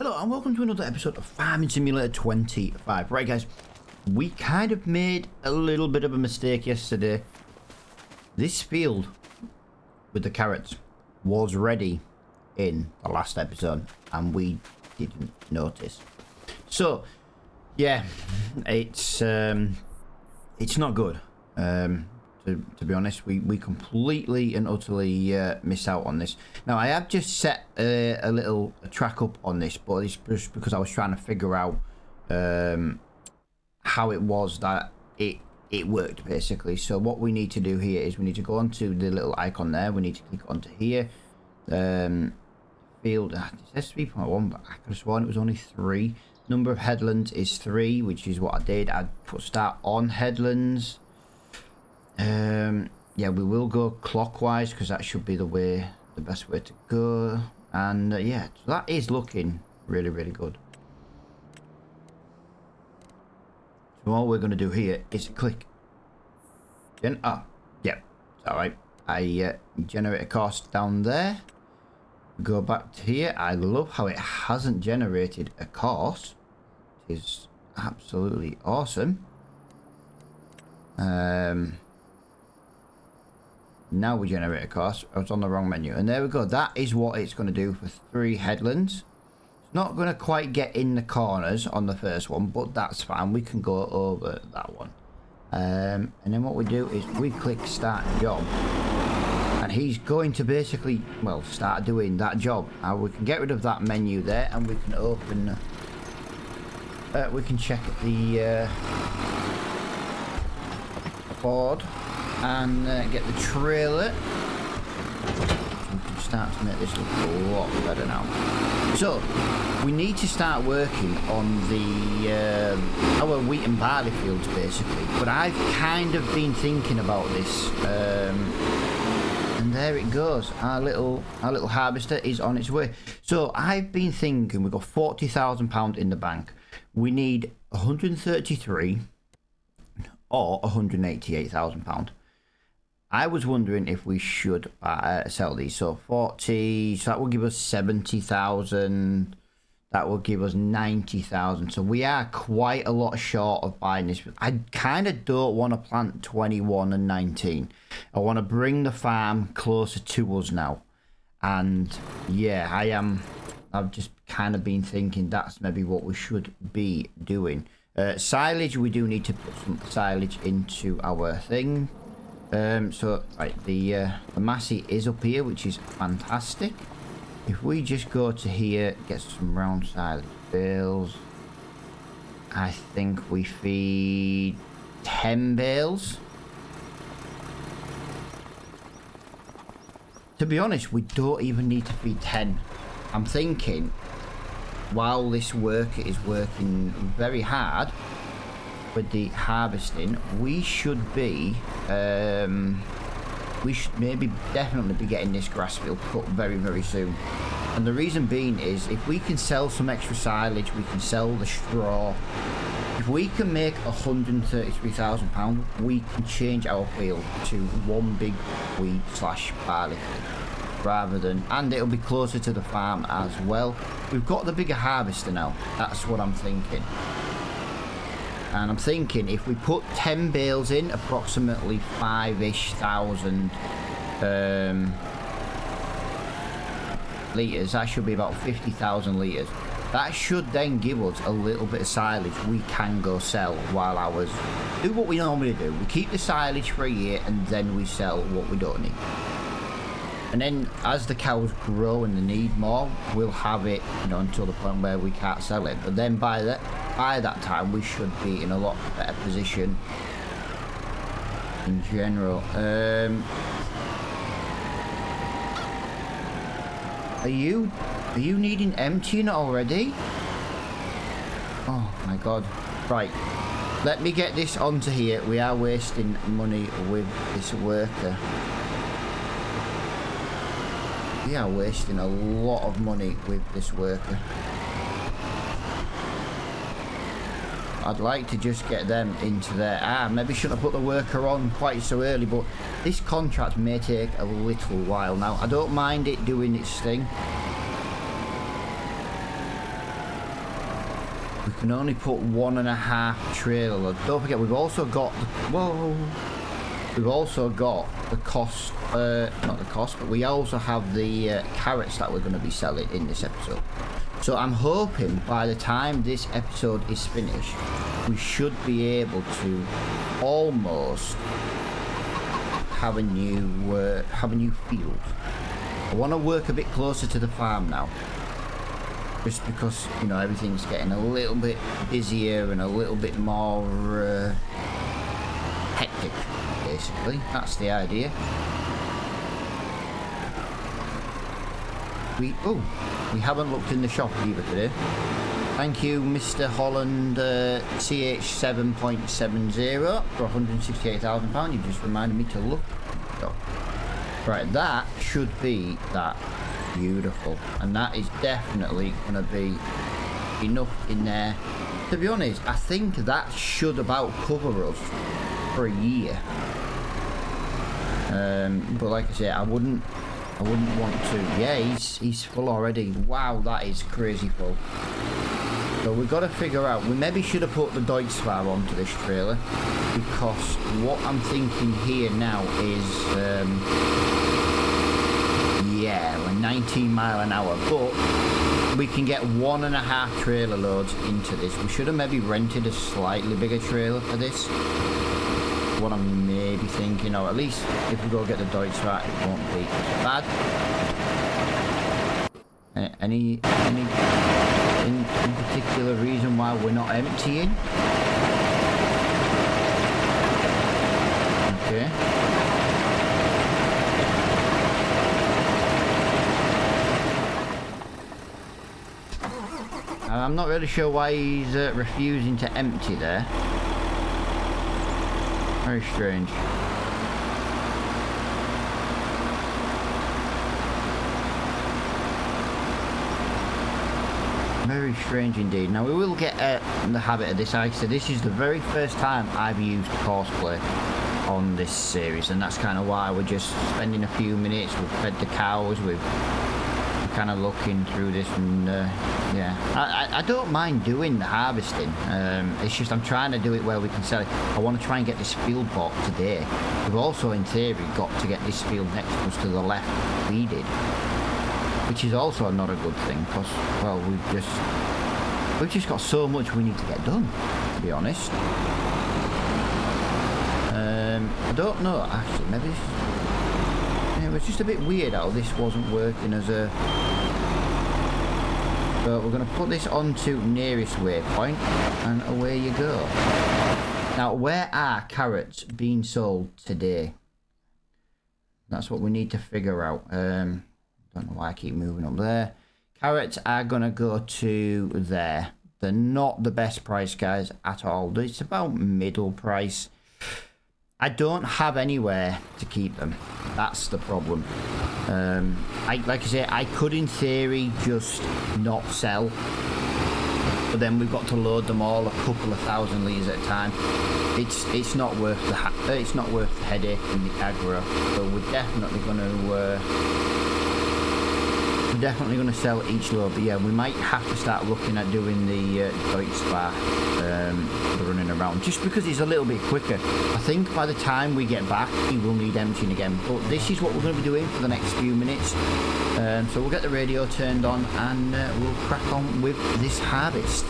Hello and welcome to another episode of Farming Simulator 25. Right guys, we kind of made a little bit of a mistake yesterday. This field with the carrots was ready in the last episode and we didn't notice. So yeah, it's not good. To be honest, we completely and utterly missed out on this. Now I have just set a little track up on this, but it's just because I was trying to figure out how it was that it worked basically. So what we need to do here is we need to go onto the little icon there. We need to click onto here. Field, it says 3.1, but I could have sworn it was only 3. Number of headlands is 3, which is what I did. I put start on headlands. Yeah, we will go clockwise because that should be the best way to go. And yeah, so that is looking really good. So all we're going to do here is click. Yeah, all right. I generate a course down there. Go back to here. I love how it hasn't generated a course. It is absolutely awesome. Now we generate a course. I was on the wrong menu, and there we go. That is what it's going to do for 3 headlands. It's not going to quite get in the corners on the first one, but that's fine. We can go over that one. And then what we do is we click start job, and he's going to basically, well, start doing that job. Now we can get rid of that menu there, and we can open. We can check the board and get the trailer. We can start to make this look a lot better now. So we need to start working on the our wheat and barley fields basically, but I've kind of been thinking about this, and there it goes. Our little harvester is on its way. So I've been thinking we've got £40,000 in the bank. We need 133 or £188,000. I was wondering if we should sell these. So 40, so that will give us 70,000. That will give us 90,000. So we are quite a lot short of buying this. I kind of don't want to plant 21 and 19. I want to bring the farm closer to us now. And yeah, I've just kind of been thinking that's maybe what we should be doing. Silage, we do need to put some silage into our thing. So right, the Massey is up here, which is fantastic. If we just go to here, get some round silage bales. I think we feed 10 bales. To be honest, we don't even need to feed 10. I'm thinking, while this worker is working very hard with the harvesting, we should maybe definitely be getting this grass field cut very soon. And the reason being is if we can sell some extra silage, we can sell the straw. If we can make £133,000, we can change our field to one big wheat / barley field, rather than, and it'll be closer to the farm as well. We've got the bigger harvester now. That's what I'm thinking. And I'm thinking if we put 10 bales in, approximately 5-ish thousand litres, that should be about 50,000 litres. That should then give us a little bit of silage we can go sell while ours do what we normally do. We keep the silage for a year and then we sell what we don't need. And then as the cows grow and they need more, we'll have it, until the point where we can't sell it. But then by that time, we should be in a lot better position in general. Are you needing emptying already? Oh my god. Right. Let me get this onto here. We are wasting money with this worker. We are wasting a lot of money with this worker. I'd like to just get them into there. Maybe shouldn't have put the worker on quite so early, but this contract may take a little while now. I don't mind it doing its thing. we can only put 1.5 trailer load. Don't forget, we've also got the cost, not the cost, but we also have the carrots that we're going to be selling in this episode. So I'm hoping by the time this episode is finished, we should be able to almost have a new field. I want to work a bit closer to the farm now, just because, you know, everything's getting a little bit busier and a little bit more hectic. Basically, that's the idea. We haven't looked in the shop either today. Thank you, Mr. Holland CH7.70 for £168,000. You just reminded me to look. Right, that should be that. Beautiful. And that is definitely going to be enough in there. To be honest, I think that should about cover us for a year. But like I say, I wouldn't want to. Yeah, he's full already. Wow, that is crazy full. So we've got to figure out, we maybe should have put the Deutschfahrer onto this trailer, because what I'm thinking here now is, yeah, we're 19 mile an hour, but we can get 1.5 trailer loads into this. We should have maybe rented a slightly bigger trailer for this. What I'm maybe thinking, or at least if we go get the Deutschfahrer, it won't be bad. Any in particular reason why we're not emptying? Okay. I'm not really sure why he's refusing to empty there. Very strange. Very strange indeed. Now we will get the habit of this. Like I said, this is the very first time I've used Courseplay on this series, and that's kind of why we're just spending a few minutes. We've fed the cows, we're kind of looking through this, and yeah, I don't mind doing the harvesting. It's just I'm trying to do it where we can sell it. I want to try and get this field bought today. We've also in theory got to get this field next to us to the left weeded, which is also not a good thing, because, well, we've just got so much we need to get done, to be honest. I don't know, actually, maybe it was just a bit weird how this wasn't working as a... But we're going to put this onto nearest waypoint, and away you go. Now, where are carrots being sold today? That's what we need to figure out. Don't know why I keep moving up there. Carrots are going to go to there. They're not the best price, guys, at all. It's about middle price. I don't have anywhere to keep them. That's the problem. Like I say, I could in theory just not sell, but then we've got to load them all a couple of thousand litres at a time. It's not worth the headache and the aggro. So we're definitely going to sell each load. But yeah, we might have to start looking at doing the Deutschfahrer running around, just because it's a little bit quicker. I think by the time we get back, he will need emptying again. But this is what we're going to be doing for the next few minutes. So we'll get the radio turned on, and we'll crack on with this harvest.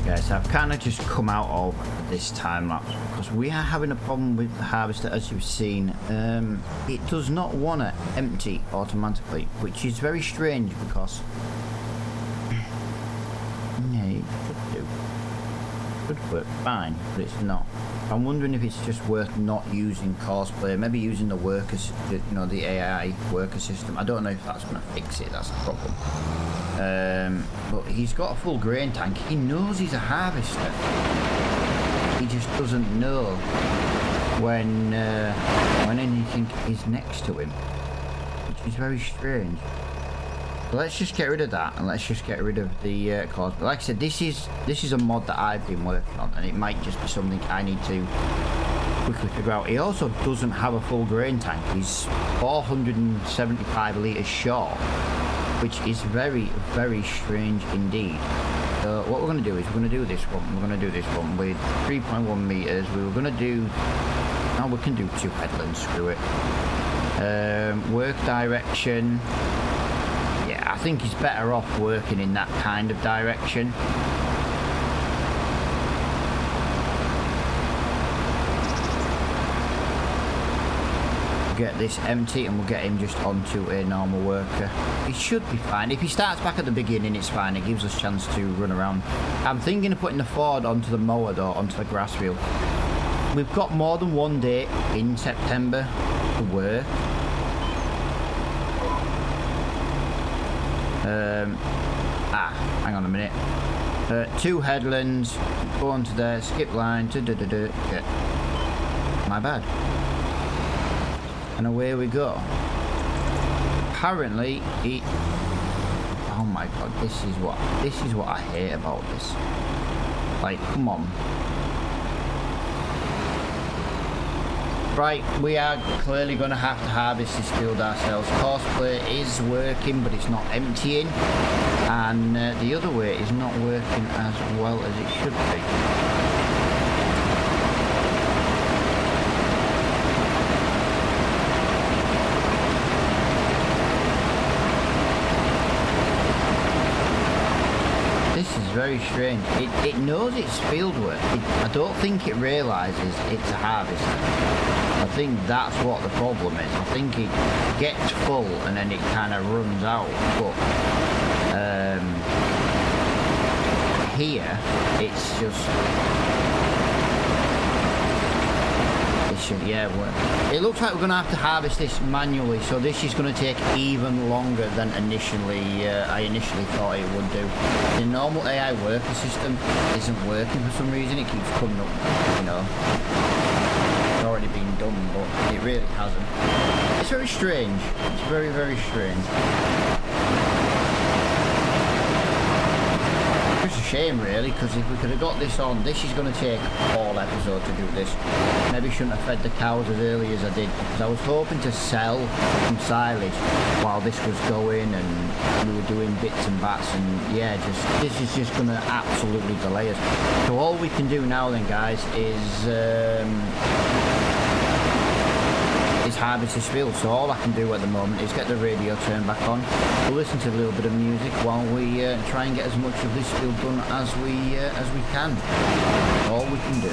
Okay, so I've kind of just come out of this time lapse because we are having a problem with the harvester, as you've seen. It does not want to empty automatically, which is very strange because yeah, it could do. Could work fine, but it's not. I'm wondering if it's just worth not using Cosplay, maybe using the workers, you know, the AI worker system. I don't know if that's going to fix it. That's the problem. But he's got a full grain tank. He knows he's a harvester. He just doesn't know when anything is next to him, which is very strange. So let's just get rid of that, and let's just get rid of the cause. Like I said, this is a mod that I've been working on, and it might just be something I need to quickly figure out. He also doesn't have a full grain tank. He's 475 litres short, which is very, very strange indeed. So what we're going to do is we're going to do this one. We're going to do this one with 3.1 meters. We were going to do. Now we can do 2 headlands. Screw it. Work direction. Yeah, I think he's better off working in that kind of direction. Get this empty and we'll get him just onto a normal worker. He should be fine. If he starts back at the beginning, it's fine. It gives us a chance to run around. I'm thinking of putting the Ford onto the mower though, onto the grass field. We've got more than one day in September to work. Hang on a minute. 2 headlands, go onto there, skip line, yeah. My bad. And away we go. Apparently, oh my god, this is what I hate about this. Like, come on. Right, we are clearly going to have to harvest this field ourselves. Cosplay is working, but it's not emptying. And the other way is not working as well as it should be. Very strange. It knows it's field work. I don't think it realises it's a harvester. I think that's what the problem is. I think it gets full and then it kind of runs out. But here, it's just... Yeah, it looks like we're going to have to harvest this manually, so this is going to take even longer than I initially thought it would do. The normal AI worker system isn't working for some reason. It keeps coming up, you know. It's already been done, but it really hasn't. It's very strange. It's very, very strange. It's a shame really, because if we could have got this on, this is going to take all episode to do this. Maybe shouldn't have fed the cows as early as I did, because I was hoping to sell some silage while this was going and we were doing bits and bats, and yeah, this is just going to absolutely delay us. So all we can do now then, guys, is harvest this field. So all I can do at the moment is get the radio turned back on. We'll listen to a little bit of music while we try and get as much of this field done as we can. All we can do.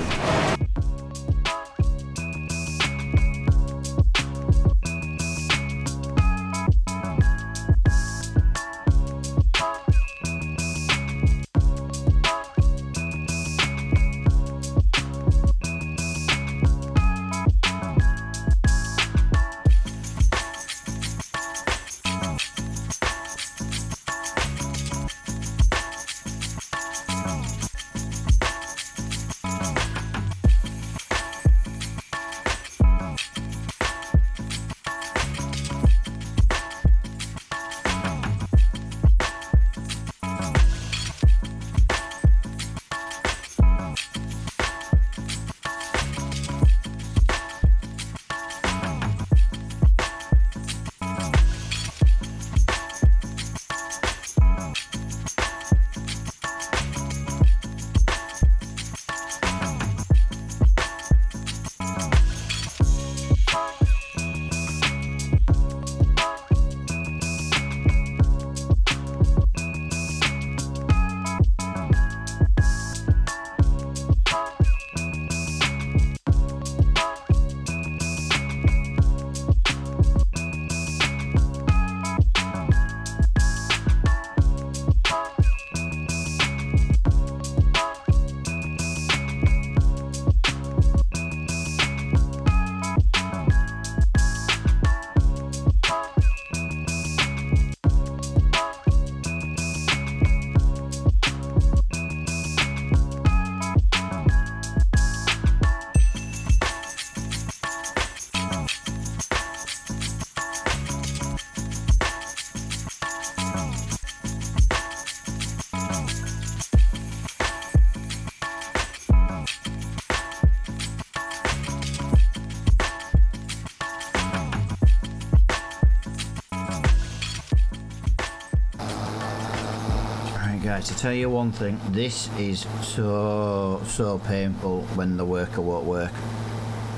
Guys, to tell you one thing, this is so painful when the worker won't work.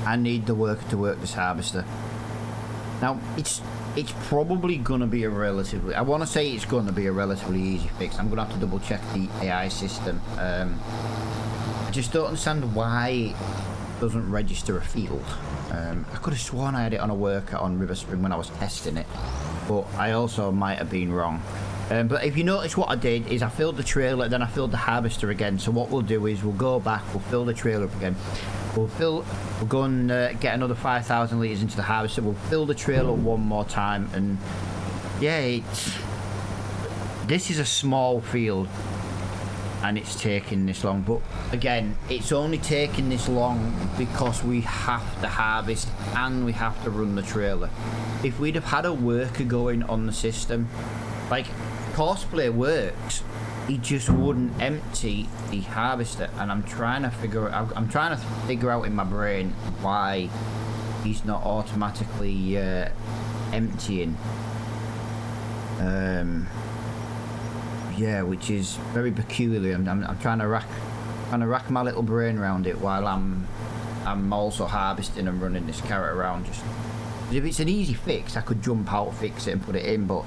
I need the worker to work this harvester. Now, it's probably going to be a relatively... I want to say it's going to be a relatively easy fix. I'm going to have to double check the AI system. I just don't understand why it doesn't register a field. I could have sworn I had it on a worker on River Spring when I was testing it, but I also might have been wrong. But if you notice, what I did is I filled the trailer, then I filled the harvester again. So what we'll do is we'll go back, we'll fill the trailer up again. We'll go and get another 5,000 litres into the harvester. We'll fill the trailer one more time, and yeah, this is a small field, and it's taking this long. But again, it's only taking this long because we have to harvest and we have to run the trailer. If we'd have had a worker going on the system, like Cosplay works, he just wouldn't empty the harvester, and I'm trying to figure out in my brain why he's not automatically emptying. Yeah, which is very peculiar. I'm trying to rack my little brain around it while I'm also harvesting and running this carrot around. Just if it's an easy fix, I could jump out, fix it, and put it in, but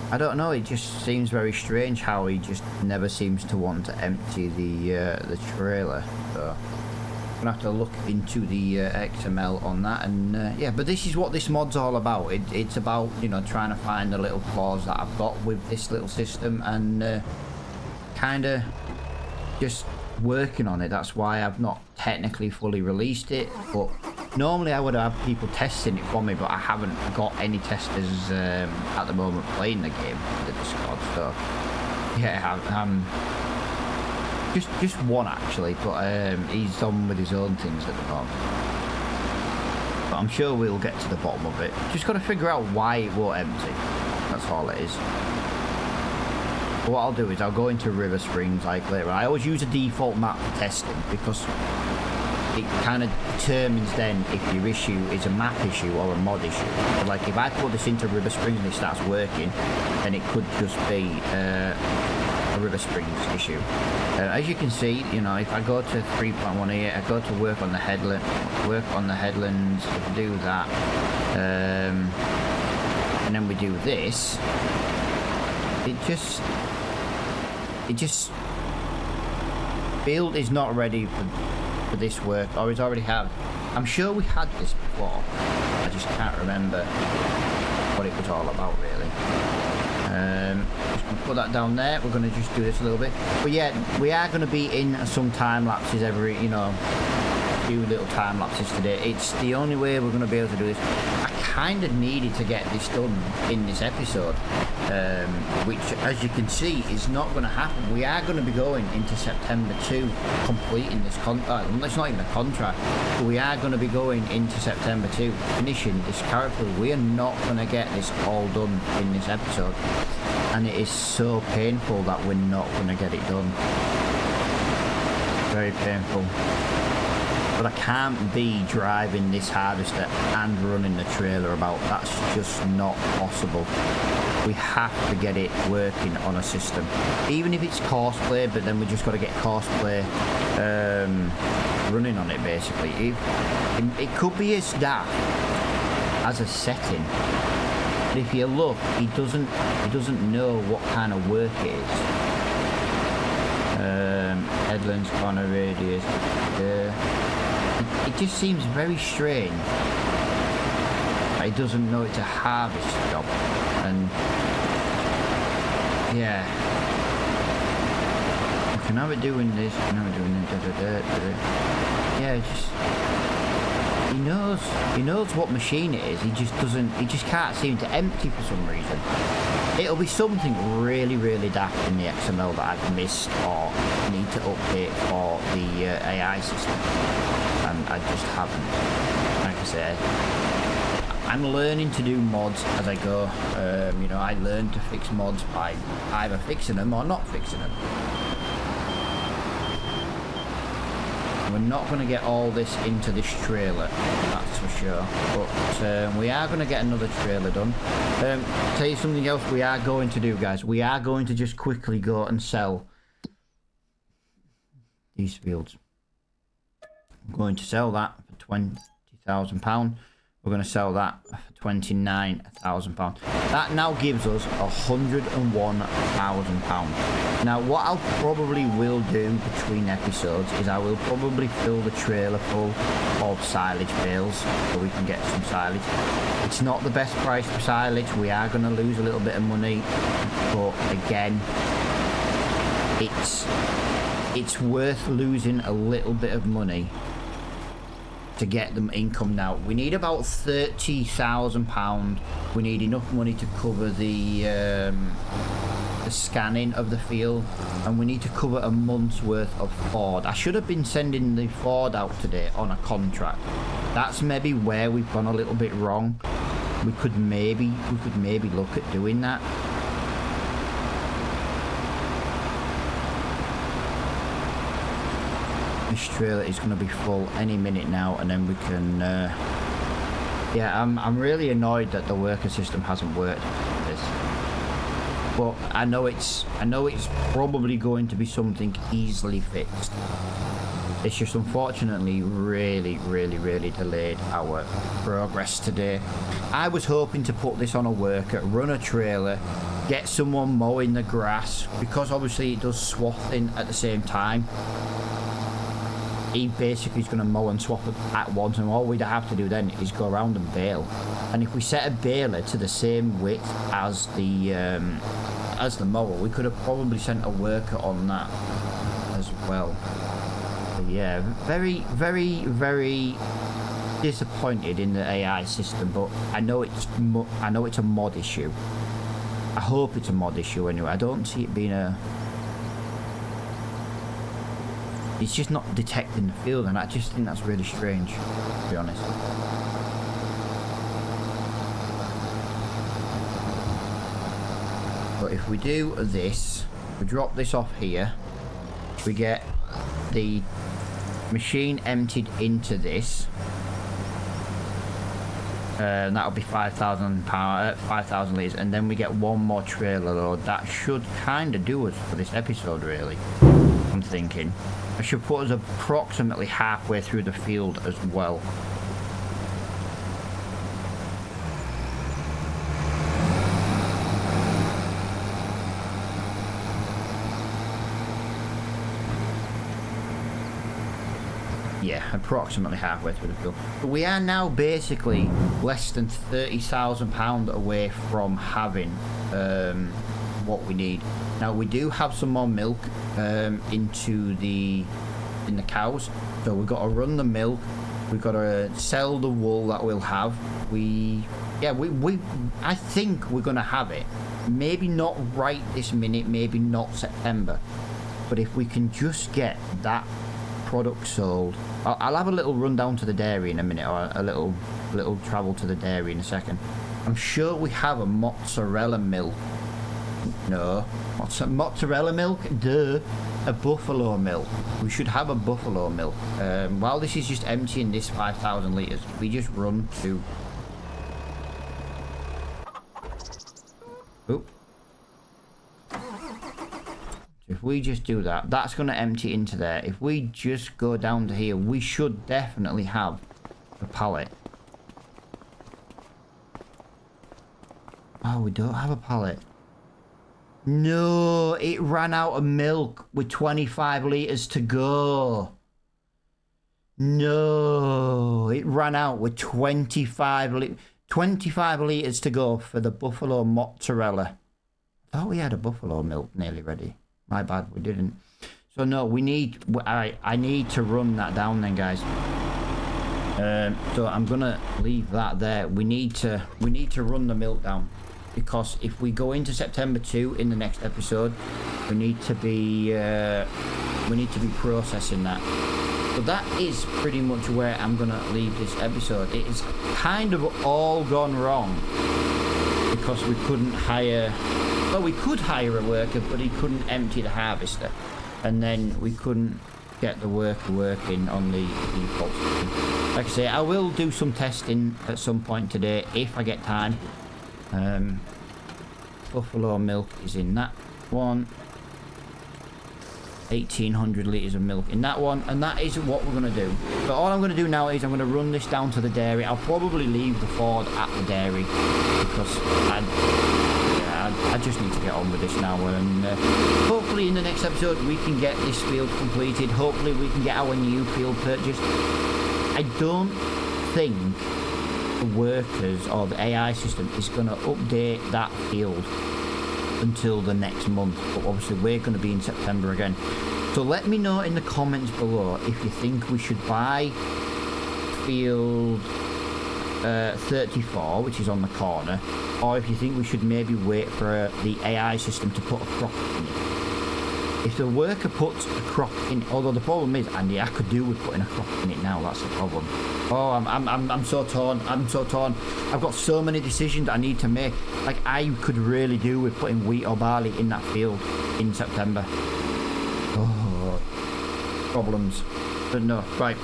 I don't know, it just seems very strange how he just never seems to want to empty the trailer. So I'm gonna have to look into the XML on that, and yeah, but this is what this mod's all about. It's about, you know, trying to find the little flaws that I've got with this little system, and kind of just working on it. That's why I've not technically fully released it, but normally I would have people testing it for me, but I haven't got any testers at the moment playing the game in the Discord. So yeah, I'm just one actually, but he's on with his own things at the moment. But I'm sure we'll get to the bottom of it. Just got to figure out why it won't empty. That's all it is. But what I'll do is I'll go into River Springs like later. I always use a default map for testing because it kind of determines then if your issue is a map issue or a mod issue. So like if I put this into River Springs and it starts working, then it could just be a River Springs issue. As you can see, you know, if I go to 3.1 here, I go to work on the headlands, if we do that, and then we do this, it just build is not ready for this work, or it's already have. I'm sure we had this before, I just can't remember what it was all about really. Just gonna put that down there. We're gonna just do this a little bit, but yeah, we are gonna be in some time lapses every, you know, few little time lapses today. It's the only way we're gonna be able to do this. I kind of needed to get this done in this episode, which as you can see is not going to happen. We are going to be going into September 2 completing this contract. It's not even a contract, but we are going to be going into September 2 finishing this character. We are not going to get this all done in this episode, and it is so painful that we're not going to get it done. Very painful. But I can't be driving this harvester and running the trailer about. That's just not possible. We have to get it working on a system. Even if it's Courseplay, but then we just got to get Courseplay running on it basically. It could be as daft as a setting. But if you look, he doesn't know what kind of work it is. Headlands, corner radius, it just seems very strange. He doesn't know it's a harvest job, and yeah, we can have it doing this, we can have it doing this, yeah, just he knows what machine it is. He just can't seem to empty for some reason. It'll be something really, really daft in the XML that I've missed or need to update for the AI system, and I just haven't. Like I said, I'm learning to do mods as I go. You know, I learn to fix mods by either fixing them or not fixing them. We're not going to get all this into this trailer, that's for sure. But we are going to get another trailer done. Tell you something else we are going to do, guys. We are going to just quickly go and sell these fields. I'm going to sell that for £20,000. We're going to sell that for £29,000. That now gives us £101,000. Now, what I'll probably will do between episodes is I will probably fill the trailer full of silage bales so we can get some silage. It's not the best price for silage. We are going to lose a little bit of money, but again, it's worth losing a little bit of money to get them income. Now we need about £30,000. We need enough money to cover the scanning of the field, and we need to cover a month's worth of Ford. I should have been sending the Ford out today on a contract. That's maybe where we've gone a little bit wrong. We could maybe look at doing that. This trailer is going to be full any minute now, and then we can yeah, I'm really annoyed that the worker system hasn't worked for this, but I know it's probably going to be something easily fixed. It's just unfortunately really delayed our progress today. I was hoping to put this on a worker, run a trailer, get someone mowing the grass, because obviously it does swathing at the same time. He basically is going to mow and swap at once, and all we'd have to do then is go around and bale. And if we set a baler to the same width as the mower, we could have probably sent a worker on that as well. But yeah, very disappointed in the AI system, but I know it's a mod issue. I hope it's a mod issue anyway. I don't see it being a... It's just not detecting the field, and I just think that's really strange, to be honest. But if we do this, we drop this off here, we get the machine emptied into this, and that'll be 5,000 litres, and then we get one more trailer load. That should kind of do us for this episode, really. I'm thinking. I should put us approximately halfway through the field as well. Yeah, approximately halfway through the field. But we are now basically less than £30,000 away from having what we need. Now we do have some more milk in the cows, so we've got to run the milk, we've got to sell the wool that we'll have. I think we're gonna have it, maybe not right this minute, maybe not September, but if we can just get that product sold. I'll have a little run down to the dairy in a minute, or a little travel to the dairy in a second. I'm sure we have a mozzarella milk. No, mozzarella milk? Duh. A buffalo milk. We should have a buffalo milk. While this is just emptying this 5,000 litres, we just run to... Oop. If we just do that, that's going to empty into there. If we just go down to here, we should definitely have a pallet. Oh, we don't have a pallet. No, it ran out of milk with 25 litres to go. No, it ran out with 25 litres to go for the buffalo mozzarella. I thought we had a buffalo milk nearly ready. My bad, we didn't. So no, we need... I need to run that down then, guys. So I'm gonna leave that there. We need to run the milk down, because if we go into September 2 in the next episode, we need to be processing that. So that is pretty much where I'm gonna leave this episode. It is kind of all gone wrong because we couldn't hire... Well, we could hire a worker, but he couldn't empty the harvester, and then we couldn't get the worker working on the default system. Like I say, I will do some testing at some point today if I get time. Buffalo milk is in that one. 1,800 litres of milk in that one, and that is what we're going to do. But all I'm going to do now is I'm going to run this down to the dairy. I'll probably leave the Ford at the dairy because I just need to get on with this now, and hopefully in the next episode we can get this field completed. Hopefully we can get our new field purchased. I don't think the workers or the AI system is going to update that field until the next month, but obviously we're going to be in September again. So let me know in the comments below if you think we should buy field 34, which is on the corner, or if you think we should maybe wait for the AI system to put a crop in it. If the worker puts a crop in, although the problem is, Andy, I could do with putting a crop in it now. That's the problem. Oh, I'm so torn. I'm so torn. I've got so many decisions I need to make. Like, I could really do with putting wheat or barley in that field in September. Oh, problems. But no, right.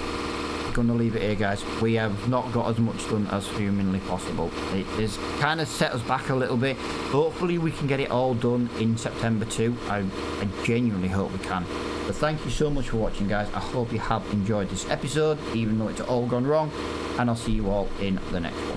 Gonna leave it here, guys. We have not got as much done as humanly possible. It has kind of set us back a little bit. Hopefully we can get it all done in September too. I genuinely hope we can. But thank you so much for watching, guys. I hope you have enjoyed this episode, even though it's all gone wrong, and I'll see you all in the next one.